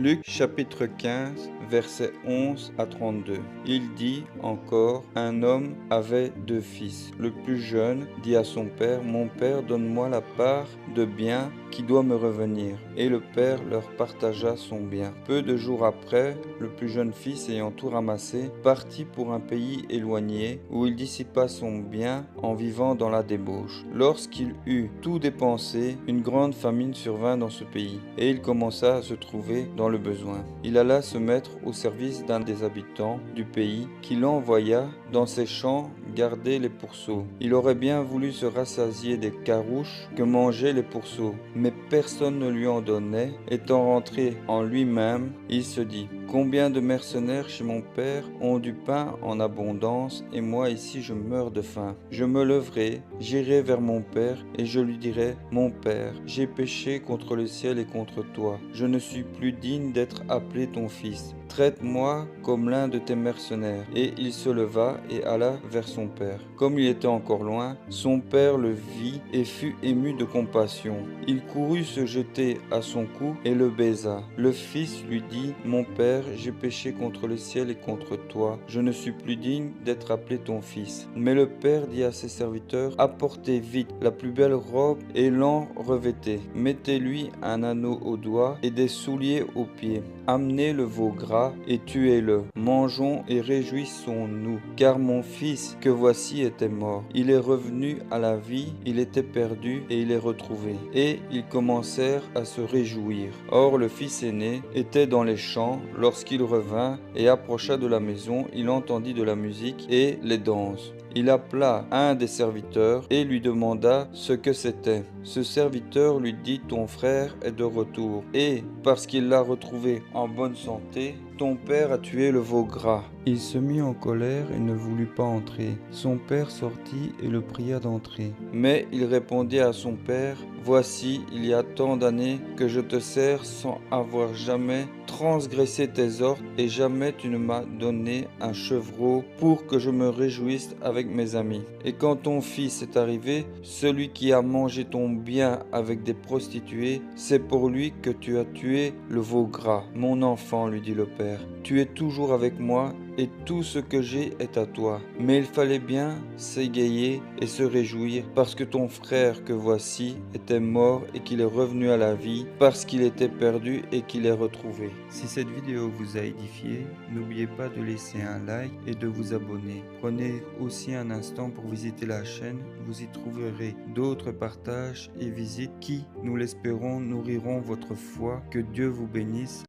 Luc chapitre 15, versets 11 à 32. Il dit encore, un homme avait 2 fils. Le plus jeune dit à son père, mon père, donne-moi la part de bien qui doit me revenir. Et le père leur partagea son bien. Peu de jours après, le plus jeune fils, ayant tout ramassé, partit pour un pays éloigné où il dissipa son bien en vivant dans la débauche. Lorsqu'il eut tout dépensé, une grande famine survint dans ce pays, et il commença à se trouver dans le besoin. Il alla se mettre au service d'un des habitants du pays, qui l'envoya dans ses champs garder les pourceaux. Il aurait bien voulu se rassasier des carouches que mangeaient les pourceaux, mais personne ne lui en donnait. Étant rentré en lui-même, il se dit, combien de mercenaires chez mon père ont du pain en abondance, et moi ici je meurs de faim. Je me leverai, j'irai vers mon père, et je lui dirai, mon père, j'ai péché contre le ciel et contre toi. Je ne suis plus digne d'être appelé ton fils. Traite-moi comme l'un de tes mercenaires. Et il se leva et alla vers son père. Comme il était encore loin, son père le vit et fut ému de compassion. Il courut se jeter à son cou et le baisa. Le fils lui dit, mon père, j'ai péché contre le ciel et contre toi. Je ne suis plus digne d'être appelé ton fils. Mais le père dit à ses serviteurs, apportez vite la plus belle robe et l'en revêtez. Mettez-lui un anneau au doigt et des souliers aux pieds. Amenez le veau gras et tuez-le. Mangeons et réjouissons-nous, car mon fils que voici était mort. Il est revenu à la vie, il était perdu et il est retrouvé. Et ils commencèrent à se réjouir. Or le fils aîné était dans les champs lorsqu'il revint et approcha de la maison, il entendit de la musique et les danses. Il appela un des serviteurs et lui demanda ce que c'était. Ce serviteur lui dit, ton frère est de retour, et parce qu'il l'a retrouvé en bonne santé, ton père a tué le veau gras. Il se mit en colère et ne voulut pas entrer. Son père sortit et le pria d'entrer. Mais il répondit à son père, voici, il y a tant d'années que je te sers sans avoir jamais transgressé tes ordres, et jamais tu ne m'as donné un chevreau pour que je me réjouisse avec mes amis. Et quand ton fils est arrivé, celui qui a mangé ton bien avec des prostituées, c'est pour lui que tu as tué le veau gras. Mon enfant, lui dit le père, tu es toujours avec moi et tout ce que j'ai est à toi. Mais il fallait bien s'égayer et se réjouir parce que ton frère que voici était mort et qu'il est revenu à la vie, parce qu'il était perdu et qu'il est retrouvé. Si cette vidéo vous a édifié, n'oubliez pas de laisser un like et de vous abonner. Prenez aussi un instant pour visiter la chaîne, vous y trouverez d'autres partages et visites qui, nous l'espérons, nourriront votre foi. Que Dieu vous bénisse.